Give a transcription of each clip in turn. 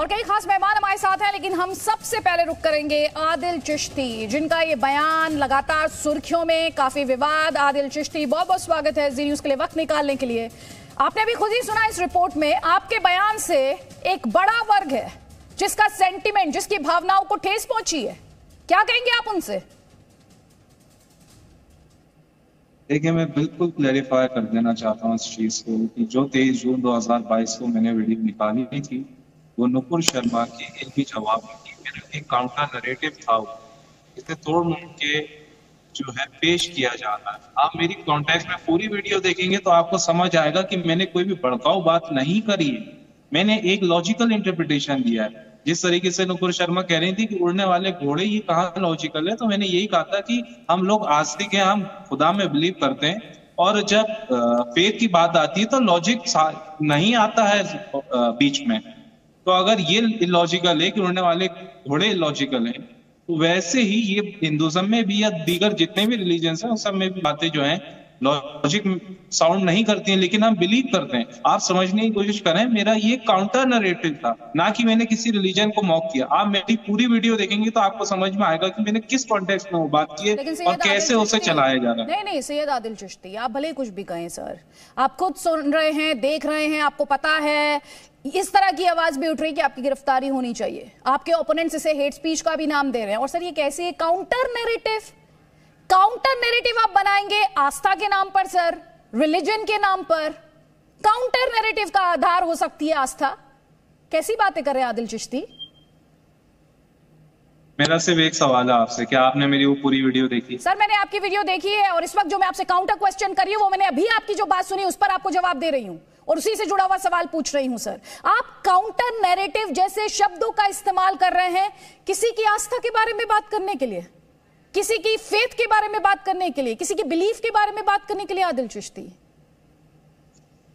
और कई खास मेहमान हमारे साथ हैं, लेकिन हम सबसे पहले रुक करेंगे आदिल चिश्ती, जिनका ये बयान लगातार सुर्खियों में, काफी विवाद। आदिल चिश्ती, बहुत बहुत स्वागत है जी न्यूज़ के लिए वक्त निकालने के लिए। आपने अभी खुद ही सुना इस रिपोर्ट में, आपके बयान से एक बड़ा वर्ग है जिसका सेंटिमेंट, जिसकी भावनाओं को ठेस पहुंची है। क्या कहेंगे आप उनसे? देखिए, मैं बिल्कुल क्लैरिफाई कर देना चाहता हूँ इस चीज को कि जो 23 जून 2022 को मैंने वीडियो निकाली थी वो नुपुर शर्मा की इल्मी जवाब की मेरा एक काउंटर नरेटिव था, इसे तोड़ मोड़ के जो है पेश किया जाता है। आप मेरी कॉन्टेक्स्ट में पूरी वीडियो देखेंगे तो आपको समझ आएगा कि मैंने कोई भी भड़काऊ बात नहीं करी है, मैंने एक लॉजिकल इंटरप्रिटेशन दिया है। जिस तरीके से नुपुर शर्मा कह रही थी कि उड़ने वाले घोड़े, ये कहाँ लॉजिकल है, तो मैंने यही कहा था कि हम लोग आस्तिक हैं, हम खुदा में बिलीव करते हैं, और जब फेथ की बात आती है तो लॉजिक नहीं आता है बीच में। तो अगर ये इलॉजिकल है कि उड़ने वाले घोड़े इलॉजिकल हैं, तो वैसे ही ये हिंदुज्म में भी या दीगर जितने भी रिलीजन्स हैं उस सब में भी बातें जो हैं लॉजिक साउंड नहीं करती हैं, लेकिन हम बिलीव करते हैं। आप समझने की कोशिश करें, मेरा ये काउंटर नरेटिव था, ना कि मैंने किसी रिलीजन को मॉक किया। आप मेरी पूरी वीडियो देखेंगे तो आपको समझ में आएगा कि मैंने किस कॉन्टेक्स्ट में वो बात की है और कैसे उसे चलाया जा रहा है। नहीं सैयद आदिल चिश्ती, आप भले कुछ भी कहें सर, आप खुद सुन रहे हैं, देख रहे हैं, आपको पता है इस तरह की आवाज भी उठ रही कि आपकी गिरफ्तारी होनी चाहिए। आपके ओपोनेंट्स इसे हेट स्पीच का भी नाम दे रहे हैं। और सर ये कैसे काउंटर नैरेटिव आप बनाएंगे आस्था के नाम पर, सर रिलीजन के नाम पर? काउंटर नैरेटिव का आधार हो सकती है आस्था? कैसी बातें कर रहे हैं आदिल चिश्ती? मेरा सिर्फ एक सवाल है आपसे, क्या आपने मेरी वो पूरी वीडियो देखी? सर मैंने आपकी वीडियो देखी है, और इस वक्त जो मैं आपसे काउंटर क्वेश्चन कर रही हूं वो मैंने अभी आपकी जो बात सुनी उस पर आपको जवाब दे रही हूं और उसी से जुड़ा हुआ सवाल पूछ रही हूं। सर आप काउंटर नैरेटिव जैसे शब्दों का इस्तेमाल कर रहे हैं किसी की आस्था के बारे में बात करने के लिए, किसी की फेथ के बारे में बात करने के लिए, किसी की बिलीफ के बारे में बात करने के लिए। आदिल चिश्ती,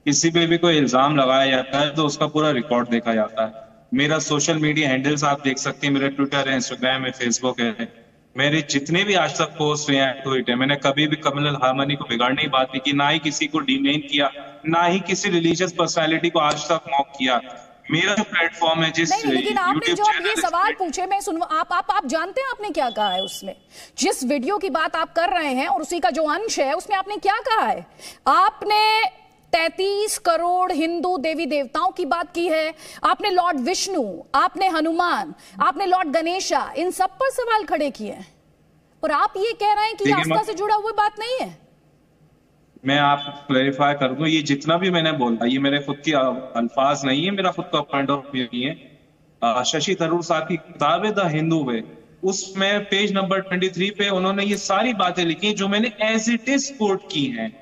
किसी पे भी कोई इल्जाम लगाया जाता है तो उसका पूरा रिकॉर्ड देखा जाता है। मेरा सोशल मीडिया हैंडल्स आप देख सकते हैं, मेरा ट्विटर है, इंस्टाग्राम है, फेसबुक है, मेरे जितने भी आज तक पोस्ट हुए हैं, ट्वीट है, मैंने कभी भी कम्युनल हार्मनी को बिगाड़ने की बात नहीं की, ना ही किसी को डिमेन किया, ना ही किसी रिलीजियस पर्सनालिटी को आज तक मॉक किया। मेरा जो प्लेटफॉर्म है, जिस लेकिन आपने जो ये सवाल पूछे, मैं सुन, आप जानते हैं आपने क्या कहा है उसमें? जिस वीडियो की बात आप कर रहे हैं और उसी का जो अंश है उसमें आपने क्या कहा है? आपने 33 करोड़ हिंदू देवी देवताओं की बात की है, आपने लॉर्ड विष्णु, आपने हनुमान, आपने लॉर्ड गणेशा, इन सब पर सवाल खड़े किए हैं, और आप ये कह रहे हैं कि आस्था से जुड़ा हुआ बात नहीं है। मैं आपको क्लैरिफाई कर दूं, ये जितना भी मैंने बोला ये मेरे खुद के अल्फाज नहीं है, मेरा खुद का पॉइंट ऑफ व्यू नहीं है। शशि थरूर साहब की किताब है द हिंदू वे, उसमें पेज नंबर 23 पे उन्होंने ये सारी बातें लिखी जो मैंने एज इट इज कोट की हैं।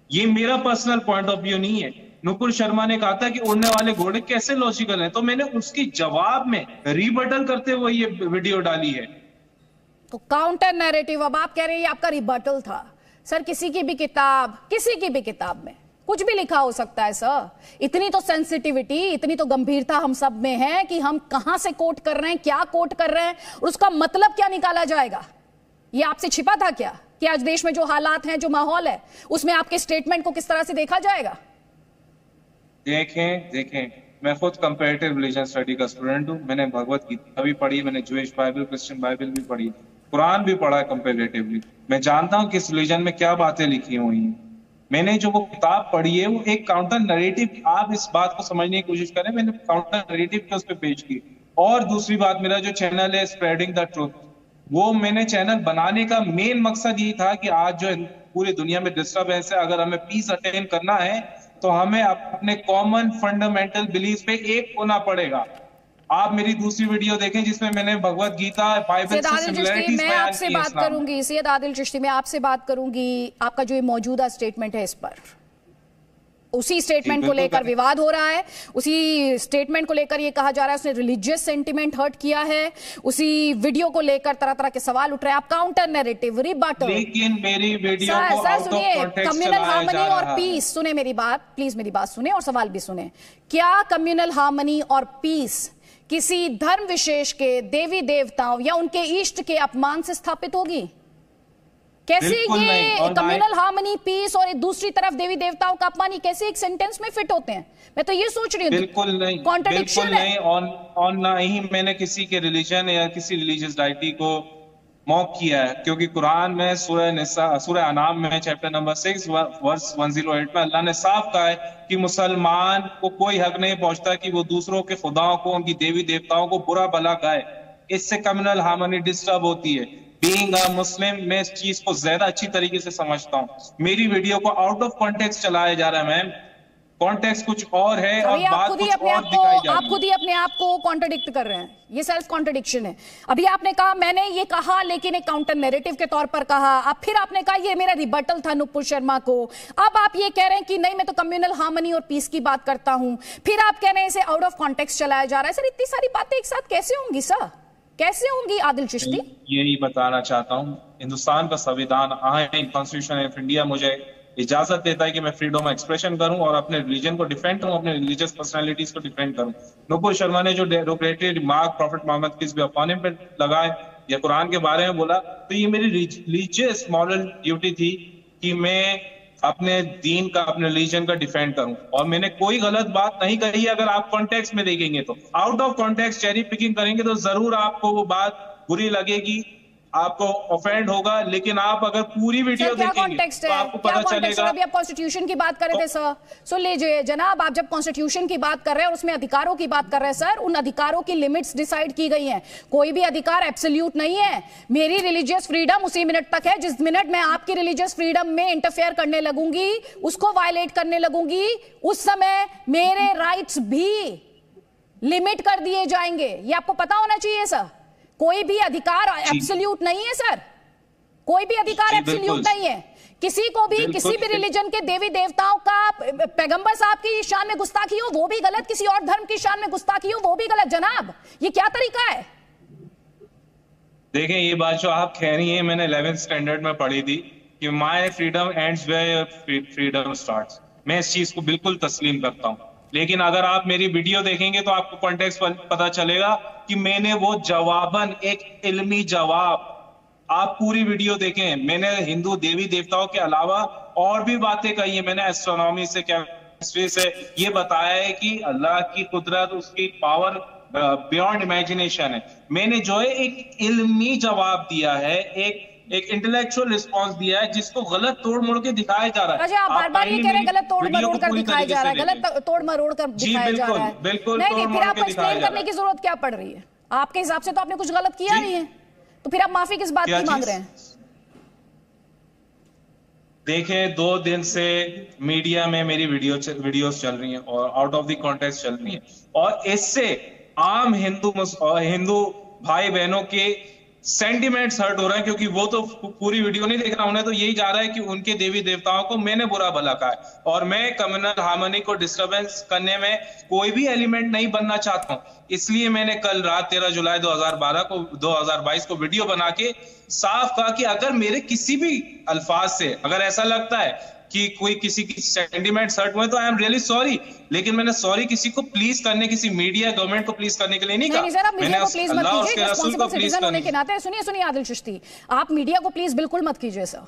ये मेरा पर्सनल पॉइंट ऑफ व्यू नहीं है। नुपुर शर्मा ने कहा था कि उड़ने वाले घोड़े कैसे लॉजिकल हैं, तो मैंने उसकी जवाब में रिबटल करते हुए ये वीडियो डाली है। तो काउंटर नैरेटिव, अब आप कह रहे हैं ये आपका रिबटल था। सर किसी की भी किताब में कुछ भी लिखा हो सकता है सर। इतनी तो सेंसिटिविटी, इतनी तो गंभीरता हम सब में है कि हम कहां से कोट कर रहे हैं, क्या कोट कर रहे हैं और उसका मतलब क्या निकाला जाएगा, ये आपसे छिपा था क्या? कि आज देश में जो हालात हैं, जो माहौल है, उसमें आपके स्टेटमेंट को किस तरह से देखा जाएगा? देखें, मैं खुद कंपैरेटिव रिलीजन स्टडी का स्टूडेंट हूं। मैंने भगवत गीता भी पढ़ी, मैंने ज्यूइश बाइबल, क्रिश्चियन बाइबल भी पढ़ी, कुरान भी पढ़ा है कंपैरेटिवली। मैं जानता हूं किस रिलीजन में क्या बातें लिखी हुई हैं। मैंने जो वो किताब पढ़ी है वो एक काउंटर नरेटिव, आप इस बात को समझने की कोशिश करें, मैंने काउंटर नरेटिव पे उस पर पेश की। और दूसरी बात, मेरा जो चैनल है स्प्रेडिंग द ट्रूथ, वो मैंने चैनल बनाने का मेन मकसद ये था कि आज जो पूरी दुनिया में डिस्टर्बेंस है, अगर हमें पीस अटेन करना है तो हमें अपने कॉमन फंडामेंटल बिलीफ पे एक होना पड़ेगा। आप मेरी दूसरी वीडियो देखें जिसमें मैंने भगवत गीता, बाइबल से सिमिलरिटीज मैं आपसे बात करूंगी, सैयद आदिल चिश्ती, मैं आपसे बात करूंगी आपका जो ये मौजूदा स्टेटमेंट है इस पर। उसी स्टेटमेंट को लेकर विवाद हो रहा है, उसी स्टेटमेंट को लेकर ये कहा जा रहा है उसने रिलीजियस सेंटिमेंट हर्ट किया है, उसी वीडियो को लेकर तरह तरह के सवाल उठ रहे हैं। आप काउंटर नैरेटिव, रिबटल, लेकिन मेरी वीडियो को out of context communal harmony और पीस, सुने मेरी बात, प्लीज मेरी बात सुने और सवाल भी सुने। क्या कम्युनल हार्मनी और पीस किसी धर्म विशेष के देवी देवताओं या उनके इष्ट के अपमान से स्थापित होगी? कैसे बिल्कुल नहीं। ये और कम्युनल हार्मनी, पीस और दूसरी तरफ देवी देवताओं का अपमान, ये कैसे एक सेंटेंस में फिट होते हैं? मैं तो ये सोच रही हूँ। बिल्कुल नहीं, कॉन्ट्रडिक्शन बिल्कुल है। नहीं। और ना ही मैंने किसी के रिलीजन या किसी रिलीजियस डाइटी को मॉक किया है, क्योंकि कुरान में सूरह अनाम में चैप्टर नंबर 6 वर्स 108 में अल्लाह ने साफ कहा है कि मुसलमान को कोई हक नहीं पहुंचता कि वो दूसरों के खुदाओं को, उनकी देवी देवताओं को बुरा भला कहे। इससे कम्युनल हार्मनी डिस्टर्ब होती है। बीइंग अ मुस्लिम, मैं इस चीज को ज्यादा अच्छी तरीके से समझता हूँ। मेरी वीडियो को आउट ऑफ कॉन्टेक्स्ट चलाया जा रहा है मैम। कॉन्टेक्स्ट कुछ और है और बात कुछ और दिखाई जा आप रही खुद ही अपने आप को कॉन्ट्रडिक्ट कर रहे हैं। ये सेल्फ कॉन्ट्रडिक्शन है। अभी आपने कहा मैंने ये कहा लेकिन एक काउंटर नैरेटिव के तौर पर कहा, अब फिर आपने कहा ये मेरा रिबटल था नुपुर शर्मा को, अब आप ये कह रहे हैं कि नहीं मैं तो कम्युनल हार्मनी और पीस की बात करता हूं, फिर आप कह रहे हैं इसे आउट ऑफ कॉन्टेक्स्ट चलाया जा रहा है। सर इतनी सारी बातें एक साथ कैसे होंगी सर, कैसे होंगी आदिल चिश्ती? यही बताना चाहता हूँ। हिंदुस्तान का संविधान, कॉन्स्टिट्यूशन ऑफ इंडिया मुझे इजाजत देता है कि मैं फ्रीडम ऑफ एक्सप्रेशन करूं और अपने रिलीजन को डिफेंड करूं, अपने रिलीजियस पर्सनालिटीज को डिफेंड करूं। नुपुर शर्मा ने जो डेरोगेटरी रिमार्क प्रॉफेट मोहम्मद की अपॉन पे लगाए या कुरान के बारे में बोला, तो ये मेरी रिलीजियस मॉरल ड्यूटी थी कि मैं अपने दीन का, अपने रिलीजन का डिफेंड करूं। और मैंने कोई गलत बात नहीं कही। अगर आप कॉन्टेक्स्ट में देखेंगे तो, out of context cherry picking करेंगे तो जरूर आपको वो बात बुरी लगेगी, आपको ऑफेंड होगा। लेकिन आप अगर पूरी वीडियो देखेंगे तो आपको पता चलेगा। अभी आप कॉन्स्टिट्यूशन की बात कर रहे थे सर, सुन लीजिए जनाब, आप जब कॉन्स्टिट्यूशन की बात कर रहे हैं और उसमें अधिकारों की बात कर रहे हैं सर, उन अधिकारों की लिमिट्स डिसाइड की गई हैं। कोई भी अधिकार एब्सोल्यूट नहीं है। मेरी रिलीजियस फ्रीडम उसी मिनट तक है जिस मिनट मैं आपकी रिलीजियस फ्रीडम में इंटरफेयर करने लगूंगी, उसको वायलेट करने लगूंगी, उस समय मेरे राइट्स भी लिमिट कर दिए जाएंगे। ये आपको पता होना चाहिए सर। कोई भी अधिकार एब्सोल्यूट नहीं है सर, कोई भी अधिकार एब्सोल्यूट नहीं है। किसी को भी, किसी भी रिलीजन के देवी देवताओं का, पैगंबर साहब की शान में गुस्ताखी हो वो भी गलत, किसी और धर्म की शान में गुस्ताखी हो वो भी गलत। जनाब ये क्या तरीका है? देखें, ये बात जो आप कह रही हैं मैंने 11th स्टैंडर्ड में पढ़ी थी कि my freedom ends where freedom starts. मैं इस चीज को बिल्कुल तस्लीम करता हूं। लेकिन अगर आप मेरी वीडियो देखेंगे तो आपको कॉन्टेक्स्ट पता चलेगा कि मैंने वो जवाबन, एक इल्मी जवाब, आप पूरी वीडियो देखें, मैंने हिंदू देवी देवताओं के अलावा और भी बातें कही है। मैंने एस्ट्रोनॉमी से, केमिस्ट्री से ये बताया है कि अल्लाह की कुदरत, उसकी पावर बियॉन्ड इमेजिनेशन है। मैंने जो है एक इल्मी जवाब दिया है, एक इंटेलेक्चुअल रिस्पांस दिया है, जिसको गलत तोड़ मोड़ के दिखाया जा रहा है। अच्छा, आप बार-बार ये कह रहे हैं गलत तोड़ मरोड़ कर दिखाया जा रहा है, गलत तोड़ मरोड़ कर दिखाया जा रहा है। बिल्कुल, नहीं, फिर आपको एक्सप्लेन करने की जरूरत क्या पड़ रही है? आपके हिसाब से तो आपने कुछ गलत किया नहीं है, तो फिर आप माफी किस बात की मांग रहे हैं? देखें, 2 दिन से मीडिया में मेरी वीडियोस चल रही हैं और आउट ऑफ द कॉन्टेक्स्ट चल रही हैं, और इससे आम हिंदू भाई बहनों के सेंटिमेंट्स हर्ट हो रहे हैं, क्योंकि वो तो पूरी वीडियो नहीं देख रहा, उन्हें तो यही जा रहा है कि उनके देवी देवताओं को मैंने बुरा भला कहा है। और मैं कम्युनल हार्मनी को डिस्टर्बेंस करने में कोई भी एलिमेंट नहीं बनना चाहता हूं। इसलिए मैंने कल रात 13 जुलाई 2022 को वीडियो बना के साफ कहा कि अगर मेरे किसी भी अल्फाज से अगर ऐसा लगता है कि कोई किसी की सेंटिमेंट्स हर्ट हुए तो आई एम रियली सॉरी। लेकिन मैंने सॉरी किसी को प्लीज करने, किसी मीडिया गवर्नमेंट को प्लीज करने के लिए नहीं कहा। नहीं सर, आप मीडिया को प्लीज मत कीजिए, रिस्पांसिबल सिटीजन होने के नाते। सुनिए आदिल चिश्ती, आप मीडिया को प्लीज बिल्कुल मत कीजिए सर,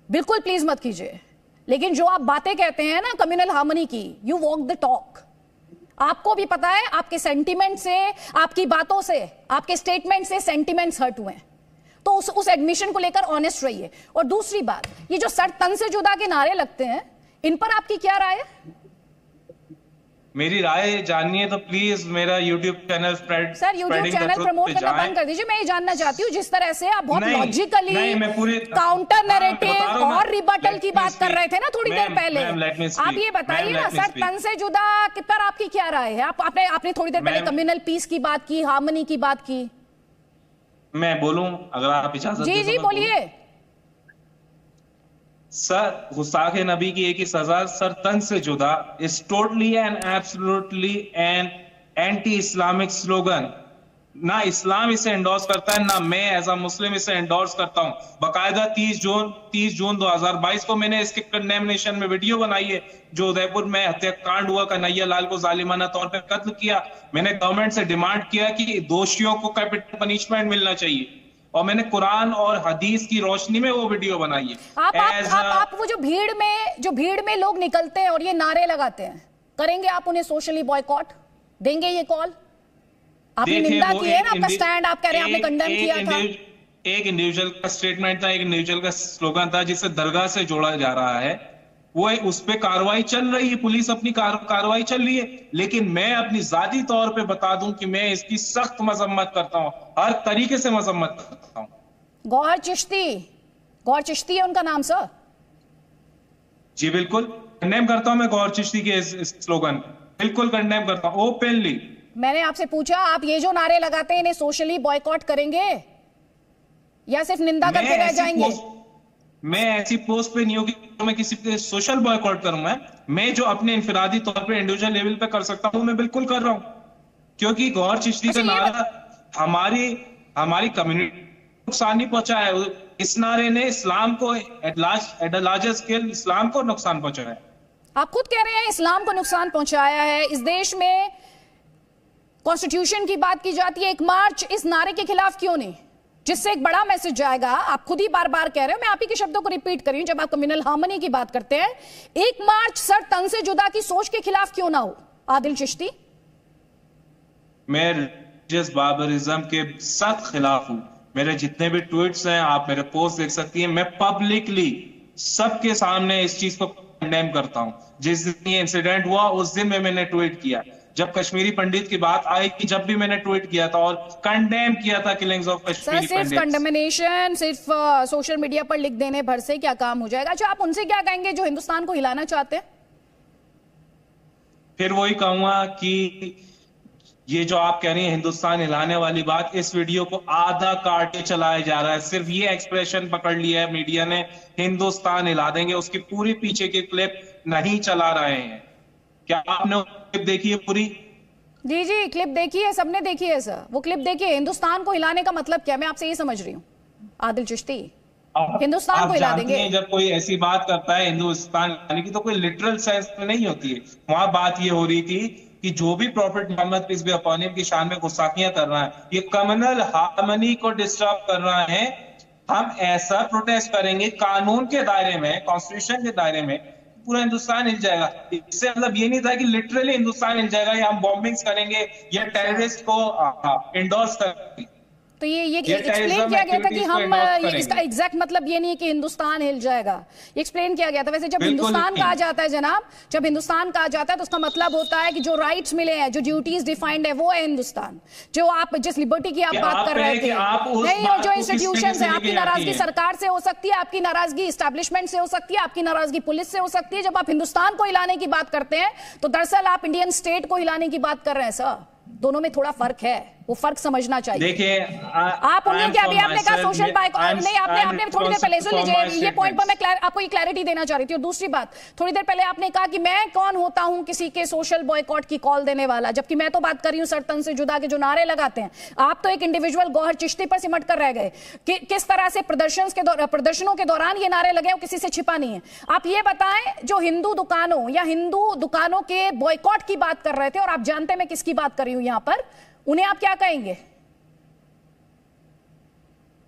बिल्कुल प्लीज मत कीजिए। लेकिन जो आप बातें कहते हैं ना कम्युनल हार्मनी की, यू वॉक द टॉक। आपको भी पता है आपके सेंटिमेंट से, आपकी बातों से, आपके स्टेटमेंट से सेंटिमेंट्स हर्ट हुए हैं, तो उस एडमिशन को लेकर ऑनेस्ट रहिए। और दूसरी बात, ये जो सर तन से जुदा के नारे लगते हैं, इन पर आपकी क्या राय है? मेरी राय जाननी है तो प्लीज मेरा YouTube channel sir YouTube channel promote करना बंद कर दीजिए। मैं ये जानना चाहती हूँ, जिस तरह से आप बहुत लॉजिकली काउंटर नैरेटिव और रिबटल की बात कर रहे थे ना थोड़ी देर पहले, आप ये बताइए ना सर तन से जुदा पर आपकी क्या राय है? आपने थोड़ी देर पहले कम्युनल पीस की बात की, हार्मनी की बात की। मैं बोलूं अगर आप इजाजत जी जी बोलिए सर। गुस्ताखे नबी की एक ही सजा, सर तन से जुदा is totally and absolutely an anti Islamic slogan. ना इस्लाम इसे एंडोर्स करता है, ना मैं एज अ मुस्लिम इसे एंडोर्स करता हूं। बाकायदा 30 जून 2022 को मैंने इसके कंडेमनेशन में वीडियो बनाई है। जो उदयपुर में हत्याकांड हुआ, कन्हैया लाल को जालिमाना तौर पर कत्ल किया, मैंने गवर्नमेंट से डिमांड किया कि दोषियों को कैपिटल पनिशमेंट मिलना चाहिए। और मैंने कुरान और हदीस की रोशनी में वो वीडियो बनाई है। आप वो जो भीड़ में लोग निकलते हैं और ये नारे लगाते हैं, करेंगे आप उन्हें सोशली बॉयकॉट? देंगे ये कॉल? आपने निंदा की है ना, आपका स्टैंड आप कह रहे हैं आपने कंडेम किया था। एक इंडिविजुअल का स्टेटमेंट था, एक इंडिविजुअल का स्लोगन था जिसे दरगाह से जोड़ा जा रहा है, वो उस पे कार्रवाई चल रही है, पुलिस अपनी कार्रवाई चल रही है। लेकिन मैं अपनी जाती तौर पे बता दूं कि मैं इसकी सख्त मजम्मत करता हूं, हर तरीके से मजम्मत करता हूं। गौहर चिश्ती है उनका नाम सर? जी बिल्कुल कंडेम करता हूं मैं गौहर चिश्ती के इस स्लोगन, बिल्कुल कंडेम करता हूं ओपनली। मैंने आपसे पूछा आप ये जो नारे लगाते हैं इन्हें सोशली बॉयकॉट करेंगे या सिर्फ निंदा करके रह जाएंगे? मैं ऐसी पोस्ट पे नहीं होगी तो मैं किसी पे सोशल बॉयकॉट करूंगा। मैं जो अपने इंफरादी तौर पे इंडिविजुअल लेवल पे कर सकता हूं मैं बिल्कुल कर रहा हूं, क्योंकि गौहर चिश्ती का नारा हमारी कम्युनिटी को नुकसान नहीं पहुंचा है। इस नारे ने इस्लाम को एट लार्जर स्केल इस्लाम को नुकसान पहुंचाया है। आप खुद कह रहे हैं इस्लाम को नुकसान पहुंचाया है। इस देश में कॉन्स्टिट्यूशन की बात की जाती है, एक मार्च इस नारे के खिलाफ क्यों नहीं, जिससे एक बड़ा मैसेज जाएगा? आप खुद ही बार बार कह रहे हो, मैं आप ही के शब्दों को रिपीट कर रही हूं, जब आप कम्युनल हार्मनी की बात करते हैं, एक मार्च सर तन से जुदा की सोच के खिलाफ क्यों ना हो? आदिल चिश्ती, मैं रिलीजियस बार्बरिज्म के सख्त खिलाफ हूं। मेरे जितने भी ट्वीट्स हैं, आप मेरे पोस्ट देख सकती हैं, मैं पब्लिकली सबके सामने इस चीज को कंडेम करता हूं। जिस दिन ये इंसिडेंट हुआ उस दिन मैंने ट्वीट किया, जब कश्मीरी पंडित की बात आई कि जब भी मैंने ट्वीट किया था और कंडेम किया था किलिंग्स ऑफ कश्मीरी पंडित। सिर्फ कंडेमिनेशन, सिर्फ सोशल मीडिया पर लिख देने भर से क्या काम हो जाएगा? अच्छा, आप उनसे क्या कहेंगे जो हिंदुस्तान को हिलाना चाहते हैं? फिर वही कहूंगा कि ये जो आप कह रही हैं हिंदुस्तान हिलाने वाली बात, इस वीडियो को आधा काट के चलाया जा रहा है। सिर्फ ये एक्सप्रेशन पकड़ लिया है मीडिया ने, हिंदुस्तान हिला देंगे, उसकी पूरी पीछे की क्लिप नहीं चला रहे हैं। क्या आपने क्लिप देखी है पूरी? जी क्लिप देखी है, सबने देखी है सर, वो क्लिप देखिए। हिंदुस्तान को हिलाने का मतलब क्या, मैं आपसे ये समझ रही हूँ आदिल चिश्ती, हिंदुस्तान को हिला देंगे? जब कोई ऐसी बात करता है हिंदुस्तान हिलाने की तो कोई लिटरल सेंस में नहीं होती है। वहां बात ये हो रही थी कि जो भी prophet Muhammad peace be upon him की शान में गुस्ताखियां कर रहा है, ये कम्युनल हार्मनी को डिस्टर्ब कर रहा है। हम ऐसा प्रोटेस्ट करेंगे कानून के दायरे में, कॉन्स्टिट्यूशन के दायरे में, पूरा हिंदुस्तान हिल जाएगा। इससे मतलब ये नहीं था कि लिटरली हिंदुस्तान हिल जाएगा या हम बॉम्बिंग्स करेंगे या टेररिस्ट को इंडोर्स करेंगे। तो ये एक्सप्लेन किया गया था कि हम इसका एग्जैक्ट मतलब ये नहीं है कि हिंदुस्तान हिल जाएगा, ये एक्सप्लेन किया गया था। वैसे जब हिंदुस्तान कहा जाता है जनाब, जब हिंदुस्तान कहा जाता है तो उसका मतलब होता है कि जो राइट्स मिले हैं, जो ड्यूटीज डिफाइंड है, वो है हिंदुस्तान। जो आप जिस लिबर्टी की आप बात कर रहे थे, नहीं, और जो इंस्टीट्यूशंस है, आपकी नाराजगी सरकार से हो सकती है, आपकी नाराजगी एस्टैब्लिशमेंट से हो सकती है, आपकी नाराजगी पुलिस से हो सकती है। जब आप हिंदुस्तान को हिलाने की बात करते हैं तो दरअसल आप इंडियन स्टेट को हिलाने की बात कर रहे हैं सर। दोनों में थोड़ा फर्क है, वो फर्क समझना चाहिए। देखिए आप उन्हें क्या, अभी आपने कहा सोशल बाइकॉट, नहीं आपने थोड़ी देर पहले सुन लीजिए, ये पॉइंट पर मैं आपको ये क्लैरिटी देना चाह रही थी। और दूसरी बात, थोड़ी देर पहले आपने कहा कि मैं कौन होता हूं किसी के सोशल बॉयकॉट की कॉल देने वाला, जबकि मैं तो बात कर रही हूं सरतन से जुदा के जो नारे लगाते हैं। आप तो एक इंडिविजुअल गौहर चिश्ती पर सिमट कर रह गए कि किस तरह से प्रदर्शनों के दौरान ये नारे लगे, वो किसी से छिपा नहीं है। आप ये बताएं, जो हिंदू दुकानों या हिंदू दुकानों के बॉयकॉट की बात कर रहे थे, और आप जानते हैं मैं किसकी बात कर रही हूं यहां पर, उन्हें आप क्या कहेंगे?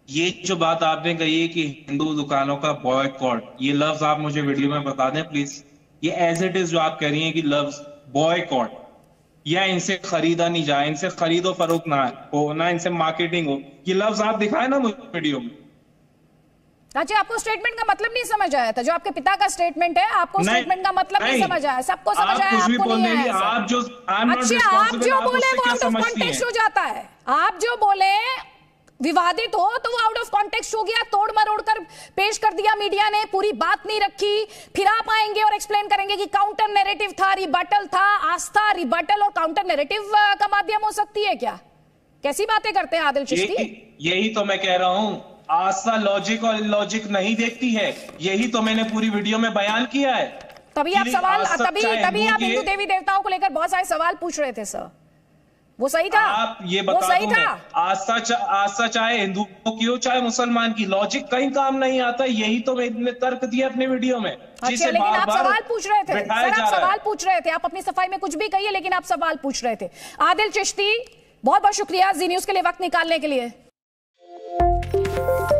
ये जो बात आपने कही है कि हिंदू दुकानों का बॉयकॉट, ये लफ्ज आप मुझे वीडियो में बता दें प्लीज। ये एज इट इज जो आप कह रही हैं कि लफ्ज बॉयकॉट, या इनसे खरीदा नहीं जाए, इनसे खरीदो फरोख्त ना हो, ना इनसे मार्केटिंग हो, ये लफ्ज आप दिखाए ना मुझे वीडियो में। अच्छा, आपको स्टेटमेंट का मतलब नहीं समझ आया था? जो आपके पिता का स्टेटमेंट है, आपको स्टेटमेंट का मतलब नहीं समझ आया? सबको समझ आया, आपको नहीं आया? आप जो अच्छा, आप जो बोले वो आउट ऑफ कॉन्टेक्स्ट हो जाता है। आप जो बोले विवादित हो तो वो आउट ऑफ कॉन्टेक्स्ट हो गया, तोड़ मरोड़ कर पेश कर दिया मीडिया ने, पूरी बात नहीं रखी। फिर आप आएंगे और एक्सप्लेन करेंगे कि काउंटर नैरेटिव था, रिबटल था। आस्था रिबटल और काउंटर नैरेटिव का माध्यम हो सकती है क्या? कैसी बातें करते हैं आदिल चिश्ती? यही तो मैं कह रहा हूं, आस्था लॉजिक और लॉजिक नहीं देखती है, यही तो मैंने पूरी वीडियो में बयान किया है। तभी आप सवाल, तभी आप हिंदू देवी देवताओं को लेकर बहुत सारे सवाल पूछ रहे थे सर, वो सही था? आप ये बता दो, आस्था चाहे हिंदू की हो चाहे मुसलमान की, लॉजिक कहीं काम नहीं आता। यही तो मैंने तर्क दिया अपने वीडियो में। अच्छा, लेकिन आप सवाल पूछ रहे थे सर, आप सवाल पूछ रहे थे, आप अपनी सफाई में कुछ भी कहिए, लेकिन आप सवाल पूछ रहे थे। आदिल चिश्ती, बहुत बहुत शुक्रिया जी न्यूज के लिए वक्त निकालने के लिए। हैं।